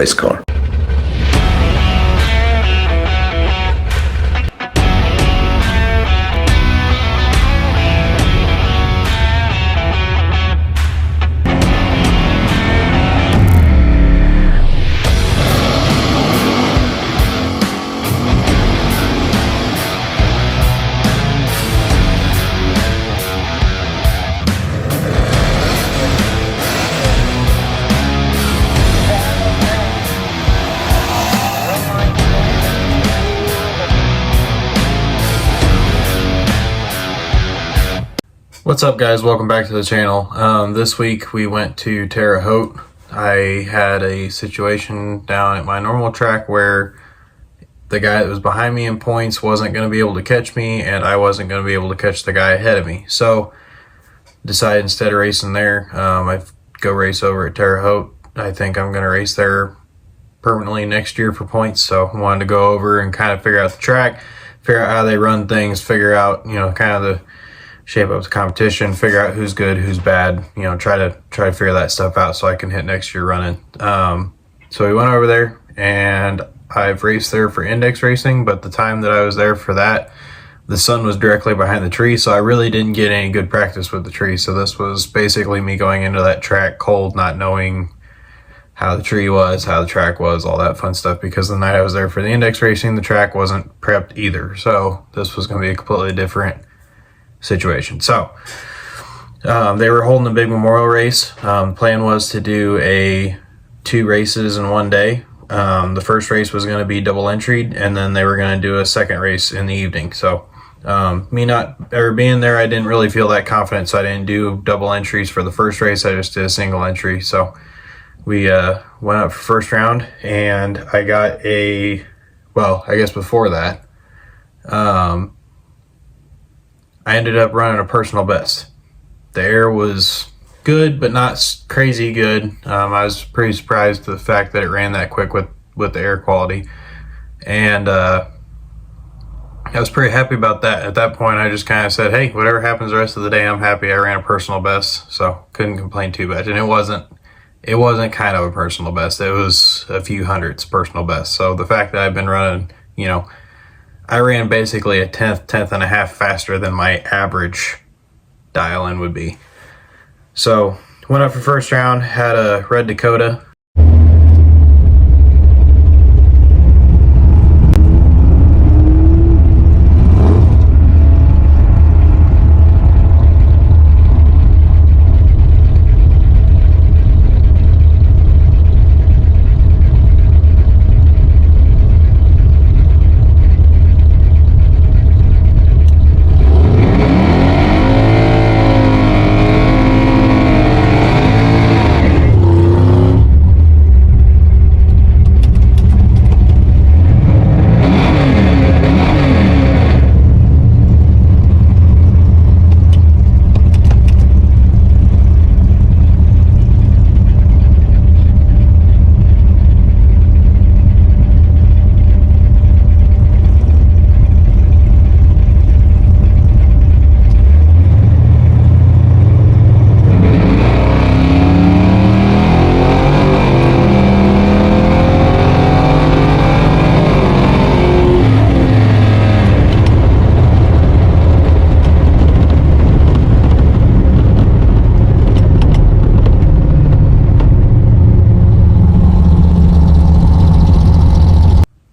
race car. What's up, guys? Welcome back to the channel. This week we went to Terre Haute. I had a situation down at my normal track where the guy that was behind me in points wasn't going to be able to catch me, and I wasn't going to be able to catch the guy ahead of me. So decided instead of racing there, I go race over at Terre Haute. I think I'm going to race there permanently next year for points. So I wanted to go over and kind of figure out the track, figure out how they run things, figure out, kind of the shape up the competition, figure out who's good, who's bad, try to figure that stuff out so I can hit next year running. So we went over there, and I've raced there for index racing, but the time that I was there for that, the sun was directly behind the tree, so I really didn't get any good practice with the tree. So this was basically me going into that track cold, not knowing how the tree was, how the track was, all that fun stuff, because the night I was there for the index racing, the track wasn't prepped either. So this was going to be a completely different situation. So they were holding a big memorial race. Plan was to do 2 races in one day. The first race was going to be double entried, and then they were going to do a second race in the evening. So me not ever being there, I didn't really feel that confident, so I didn't do double entries for the first race. I just did a single entry. So we went up for first round, and I got I guess before that, I ended up running a personal best. The air was good, but not crazy good. I was pretty surprised at the fact that it ran that quick with the air quality. And I was pretty happy about that. At that point, I just kind of said, hey, whatever happens the rest of the day, I'm happy I ran a personal best. So couldn't complain too much. And it wasn't kind of a personal best. It was a few hundredths personal best. So the fact that I've been running, I ran basically a tenth and a half faster than my average dial-in would be. So went up for first round, had a Red Dakota.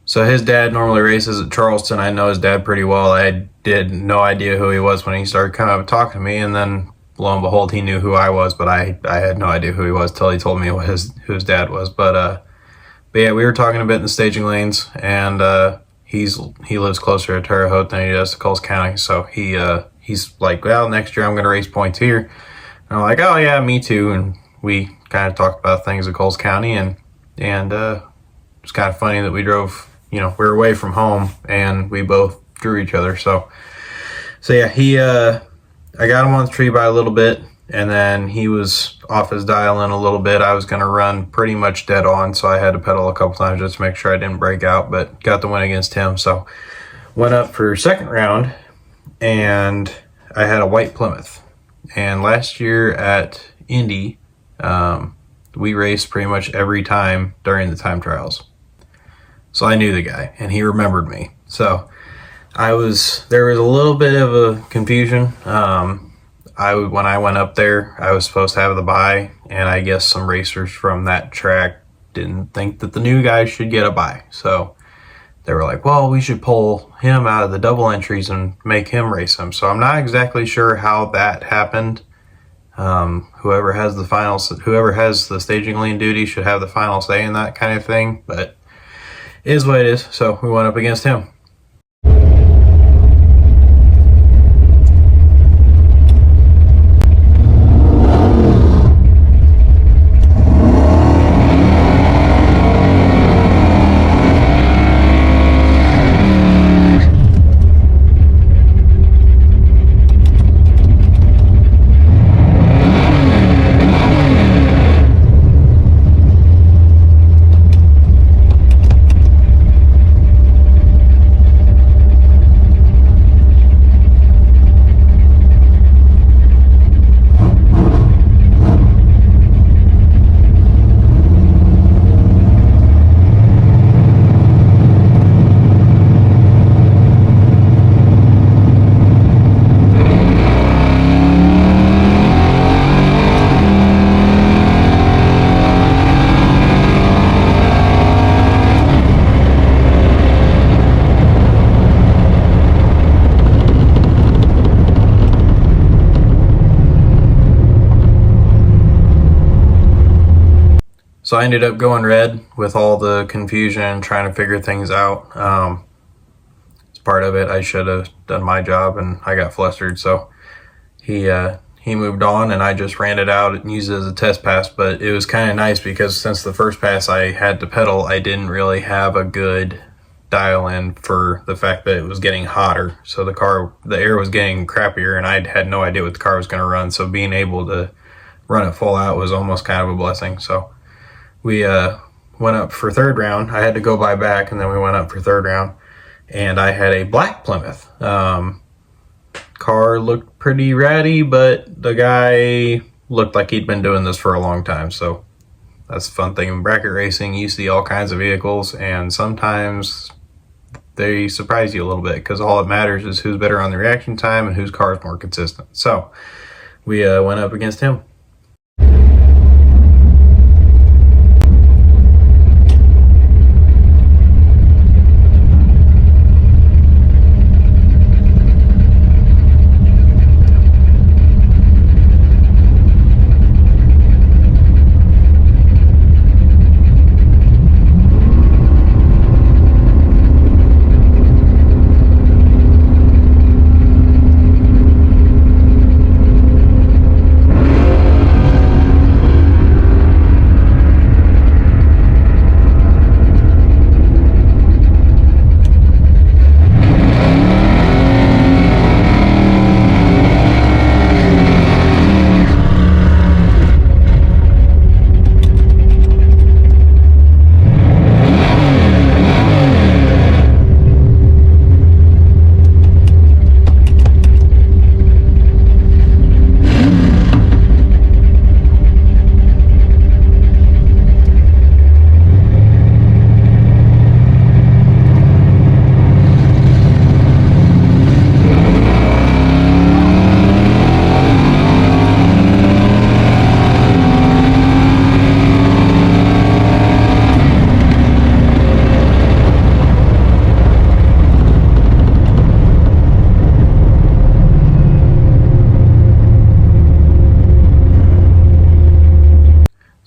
So his dad normally races at Charleston. I know his dad pretty well. I did no idea who he was when he started kind of talking to me, and then lo and behold, he knew who I was, but I had no idea who he was till he told me who his dad was. But yeah, we were talking a bit in the staging lanes, and he lives closer to Terre Haute than he does to Coles County. So he's like, well, next year I'm going to race points here. And I'm like, oh yeah, me too. And we kind of talked about things at Coles County, and it's kind of funny that we drove. We were away from home, and we both drew each other. So yeah, I got him on the tree by a little bit, and then he was off his dial-in a little bit. I was going to run pretty much dead on, so I had to pedal a couple times just to make sure I didn't break out, but got the win against him. So went up for second round, and I had a white Plymouth. And last year at Indy, we raced pretty much every time during the time trials. So I knew the guy, and he remembered me. So there was a little bit of a confusion. When I went up there, I was supposed to have the bye, and I guess some racers from that track didn't think that the new guy should get a bye. So they were like, well, we should pull him out of the double entries and make him race them. So I'm not exactly sure how that happened. Whoever has the staging lane duty should have the final say in that kind of thing, but it is what it is. So we went up against him. So I ended up going red with all the confusion, trying to figure things out. It's part of it. I should have done my job, and I got flustered. So he moved on, and I just ran it out and used it as a test pass. But it was kind of nice because since the first pass I had to pedal, I didn't really have a good dial in for the fact that it was getting hotter. So the air was getting crappier, and I had no idea what the car was going to run. So being able to run it full out was almost kind of a blessing. So we went up for third round. I had to go buy back, and then we went up for third round, and I had a black Plymouth. Car looked pretty ratty, but the guy looked like he'd been doing this for a long time. So that's the fun thing in bracket racing. You see all kinds of vehicles, and sometimes they surprise you a little bit because all that matters is who's better on the reaction time and whose car is more consistent. So we went up against him.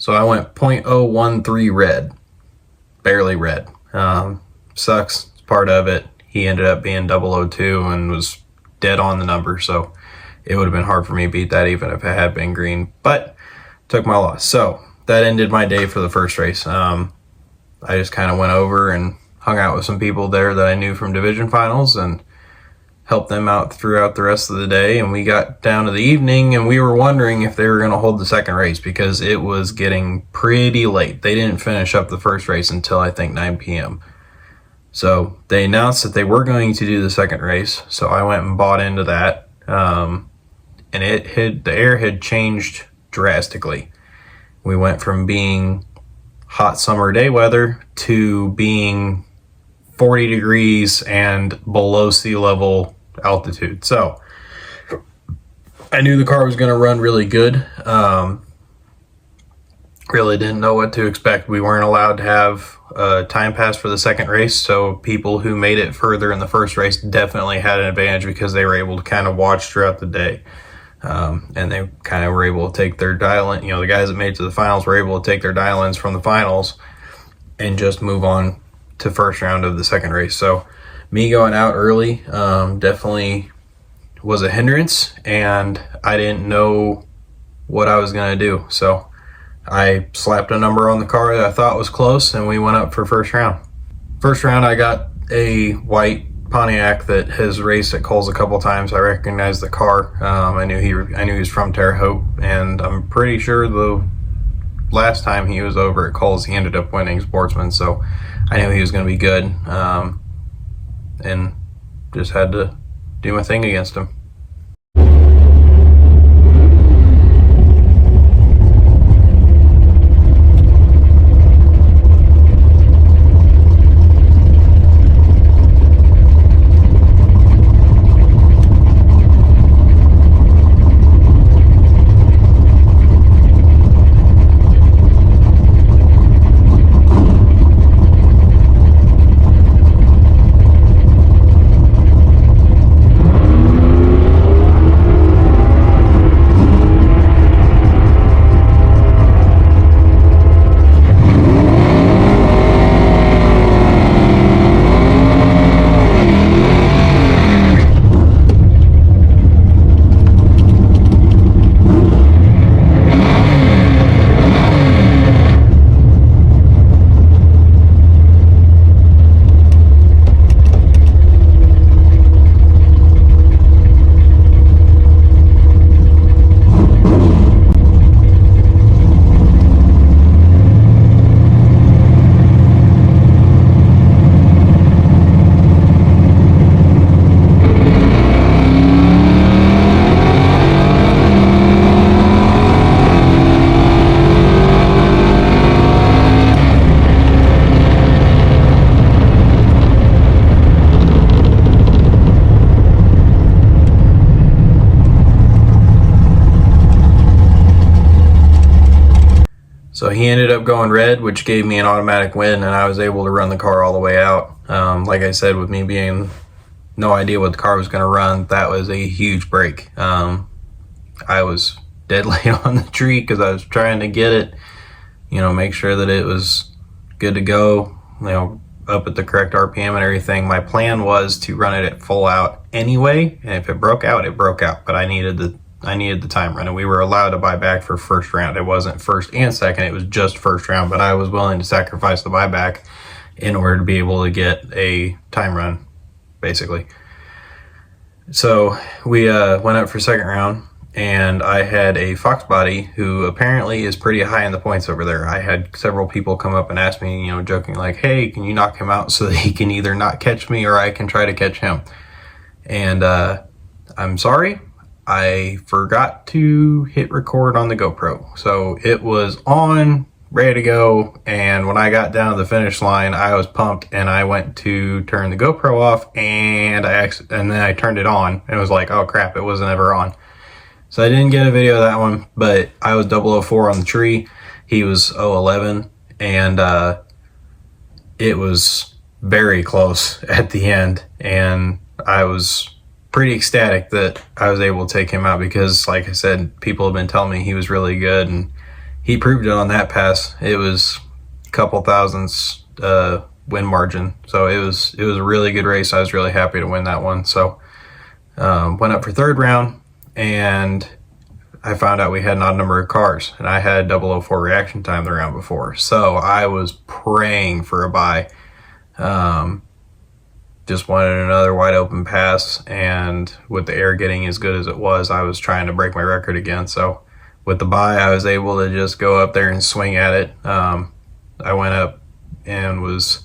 So I went 0.013 red, barely red. Sucks, it's part of it. He ended up being 002 and was dead on the number, so it would have been hard for me to beat that even if it had been green, but took my loss. So that ended my day for the first race. I just kind of went over and hung out with some people there that I knew from division finals and helped them out throughout the rest of the day. And we got down to the evening and we were wondering if they were going to hold the second race because it was getting pretty late. They didn't finish up the first race until I think 9 p.m. So they announced that they were going to do the second race. So I went and bought into that. And the air had changed drastically. We went from being hot summer day weather to being 40 degrees and below sea level altitude. So I knew the car was going to run really good. Really didn't know what to expect. We weren't allowed to have a time pass for the second race, so people who made it further in the first race definitely had an advantage because they were able to kind of watch throughout the day. And they kind of were able to take their dial-in, the guys that made it to the finals were able to take their dial-ins from the finals and just move on to first round of the second race. So me going out early definitely was a hindrance, and I didn't know what I was going to do. So I slapped a number on the car that I thought was close, and we went up for first round. First round, I got a white Pontiac that has raced at Coles a couple times. I recognized the car. I knew he was from Terre Haute, and I'm pretty sure the last time he was over at Coles, he ended up winning Sportsman. So I knew he was going to be good, and just had to do my thing against him. So he ended up going red, which gave me an automatic win, and I was able to run the car all the way out. Like I said, with me being no idea what the car was going to run, that was a huge break. I was dead late on the tree because I was trying to get it, make sure that it was good to go, up at the correct RPM and everything. My plan was to run it at full out anyway, and if it broke out, it broke out. But I needed the time run, and we were allowed to buy back for first round. It wasn't first and second, it was just first round, but I was willing to sacrifice the buyback in order to be able to get a time run, basically. So we went up for second round, and I had a Fox body who apparently is pretty high in the points over there. I had several people come up and ask me, joking like, hey, can you knock him out so that he can either not catch me or I can try to catch him? And I'm sorry, I forgot to hit record on the GoPro. So it was on, ready to go, and when I got down to the finish line, I was pumped, and I went to turn the GoPro off, and then I turned it on, and it was like, oh crap, it wasn't ever on. So I didn't get a video of that one, but I was 004 on the tree. He was 011, and it was very close at the end, and I was pretty ecstatic that I was able to take him out because, like I said, people have been telling me he was really good, and he proved it on that pass. It was a couple thousandths win margin, so it was a really good race. I was really happy to win that one. So went up for third round, and I found out we had an odd number of cars, and I had 004 reaction time the round before, so I was praying for a bye. Just wanted another wide open pass, and with the air getting as good as it was, I was trying to break my record again. So with the bye, I was able to just go up there and swing at it. I went up and was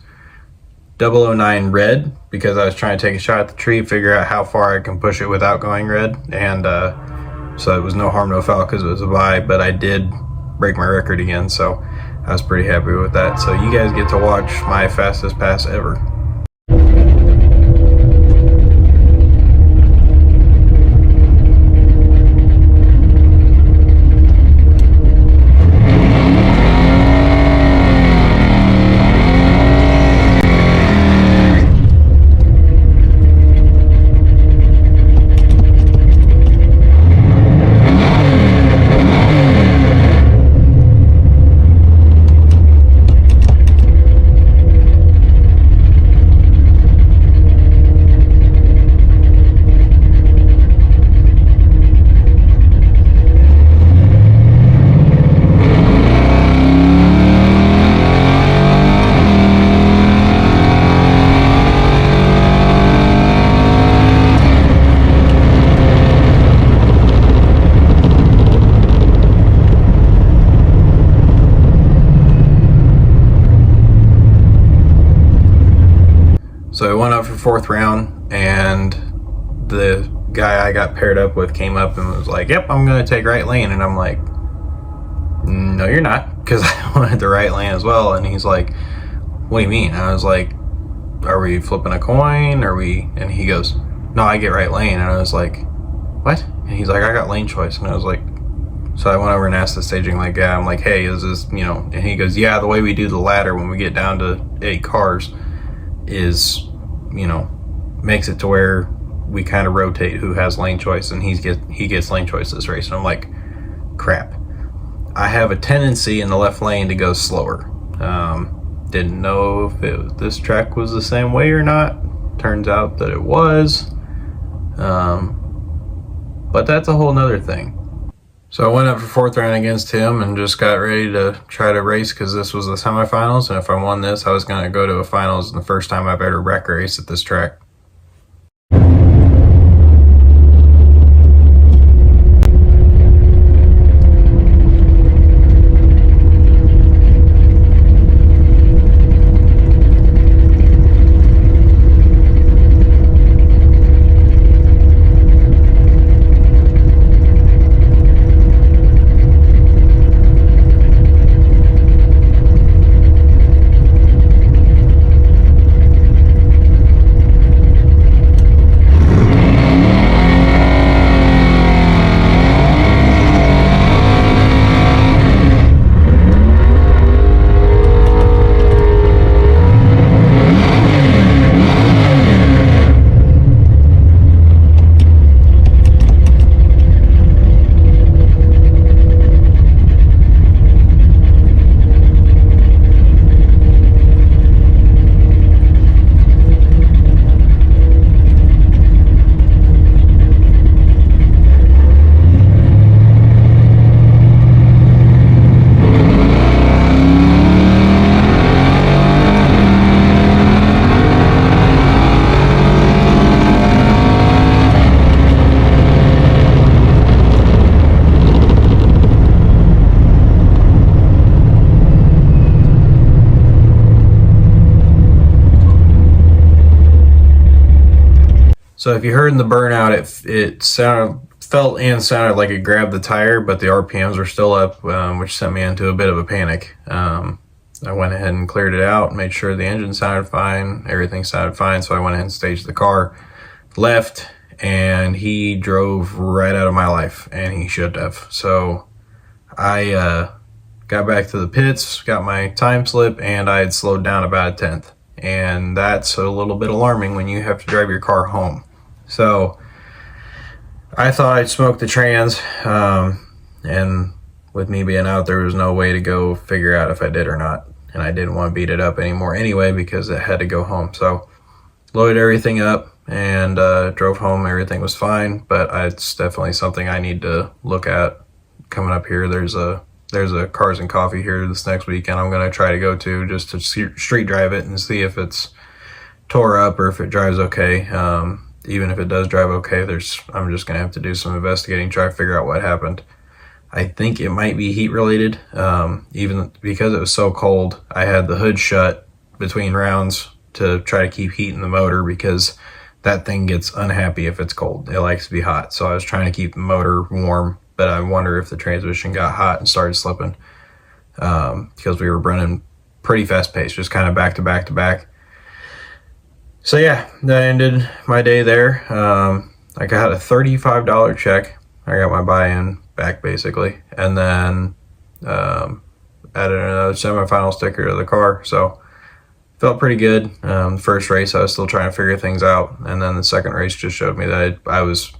009 red because I was trying to take a shot at the tree, figure out how far I can push it without going red, and so it was no harm, no foul because it was a bye, but I did break my record again. So I was pretty happy with that. So you guys get to watch my fastest pass ever. So I went up for fourth round, and the guy I got paired up with came up and was like, "Yep, I'm going to take right lane." And I'm like, "No, you're not," because I wanted the right lane as well. And he's like, "What do you mean?" I was like, "Are we flipping a coin? Are we?" And he goes, "No, I get right lane." And I was like, "What?" And he's like, "I got lane choice." And I was like, so I went over and asked the staging like guy, I'm like, "Hey, is this, you know?" And he goes, "Yeah, the way we do the ladder when we get down to 8 cars is, you know, makes it to where we kind of rotate who has lane choice, and he gets lane choice this race." And I'm like, crap. I have a tendency in the left lane to go slower. Didn't know if this track was the same way or not. Turns out that it was. But that's a whole nother thing. So I went up for fourth round against him and just got ready to try to race, because this was the semifinals, and if I won this, I was going to go to a finals, the first time I've ever wreck race at this track. So if you heard in the burnout, it felt and sounded like it grabbed the tire, but the RPMs were still up, which sent me into a bit of a panic. I went ahead and cleared it out, made sure the engine sounded fine, everything sounded fine, so I went ahead and staged the car, left, and he drove right out of my life, and he should have. So I got back to the pits, got my time slip, and I had slowed down about a 1/10. And that's a little bit alarming when you have to drive your car home. So I thought I'd smoke the trans, and with me being out, there was no way to go figure out if I did or not. And I didn't want to beat it up anymore anyway, because it had to go home. So loaded everything up and drove home. Everything was fine, but it's definitely something I need to look at coming up here. There's a Cars and Coffee here this next weekend I'm going to try to go to, just to street drive it and see if it's tore up or if it drives okay. Even if it does drive okay, I'm just going to have to do some investigating, try to figure out what happened. I think it might be heat related. Even because it was so cold, I had the hood shut between rounds to try to keep heat in the motor, because that thing gets unhappy if it's cold. It likes to be hot. So I was trying to keep the motor warm, but I wonder if the transmission got hot and started slipping. because we were running pretty fast pace, just kind of back to back to back. So yeah, that ended my day there. I got a $35 check. I got my buy-in back basically, and then added another semifinal sticker to the car. So felt pretty good. First race I was still trying to figure things out, and then the second race just showed me that I was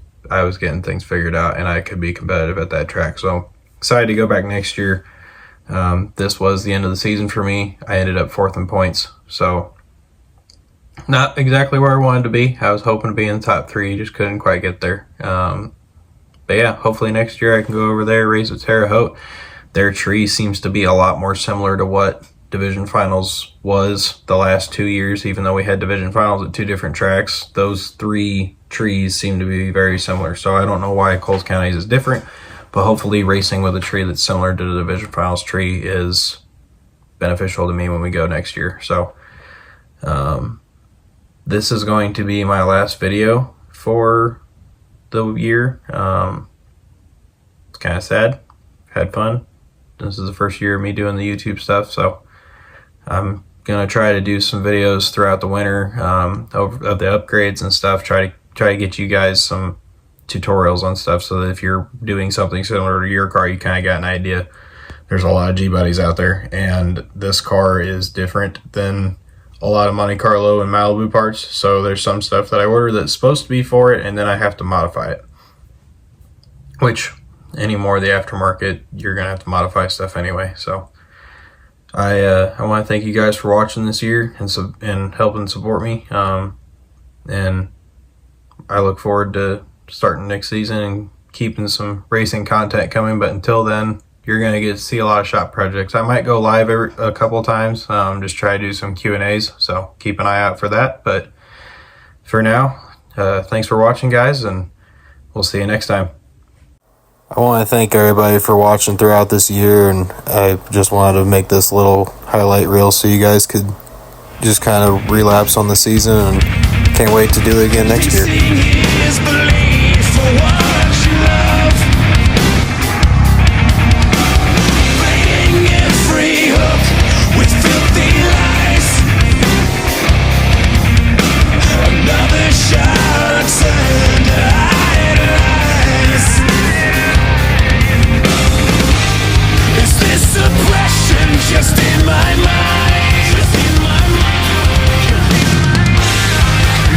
getting things figured out and I could be competitive at that track. So excited to go back next year. This was the end of the season for me. I ended up 4th in points, so not exactly where I wanted to be. I was hoping to be in the top 3, just couldn't quite get there. But yeah, hopefully next year I can go over there, race at Terre Haute. Their tree seems to be a lot more similar to what Division Finals was the last 2 years. Even though we had Division Finals at 2 different tracks, those 3 trees seem to be very similar. So I don't know why Coles County's is different, but hopefully racing with a tree that's similar to the Division Finals tree is beneficial to me when we go next year. So this is going to be my last video for the year. It's kind of sad. Had fun. This is the first year of me doing the YouTube stuff, so I'm gonna try to do some videos throughout the winter of the upgrades and stuff. Try to get you guys some tutorials on stuff, so that if you're doing something similar to your car, you kind of got an idea. There's a lot of G-Buddies out there, and this car is different than a lot of Monte Carlo and Malibu parts. So there's some stuff that I order that's supposed to be for it, and then I have to modify it. Which anymore, the aftermarket, you're gonna have to modify stuff anyway. So I want to thank you guys for watching this year and helping support me. And I look forward to starting next season and keeping some racing content coming. But until then, you're going to get to see a lot of shop projects. I might go live a couple of times, just try to do some Q&As. So keep an eye out for that. But for now, thanks for watching, guys, and we'll see you next time. I want to thank everybody for watching throughout this year, and I just wanted to make this little highlight reel so you guys could just kind of relapse on the season, and can't wait to do it again next year. Just in my mind.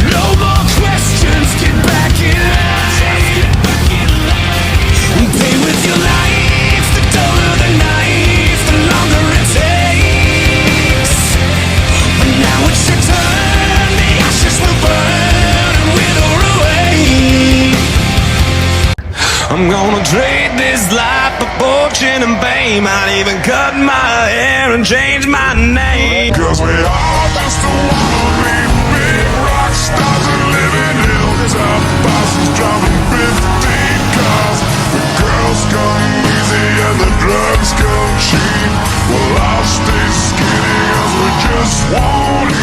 No more questions, get back in line. Pay with your life, the duller the knife, the longer it takes. But now it's your turn, the ashes will burn and wither away. I'm gonna trade this life for fortune and fame. I'd even cut my hair and change my name. Cause we all just wanna be big rock stars and live in hilltop bosses driving 15 cars. The girls come easy and the drugs come cheap. Well, I'll stay skinny cause we just won't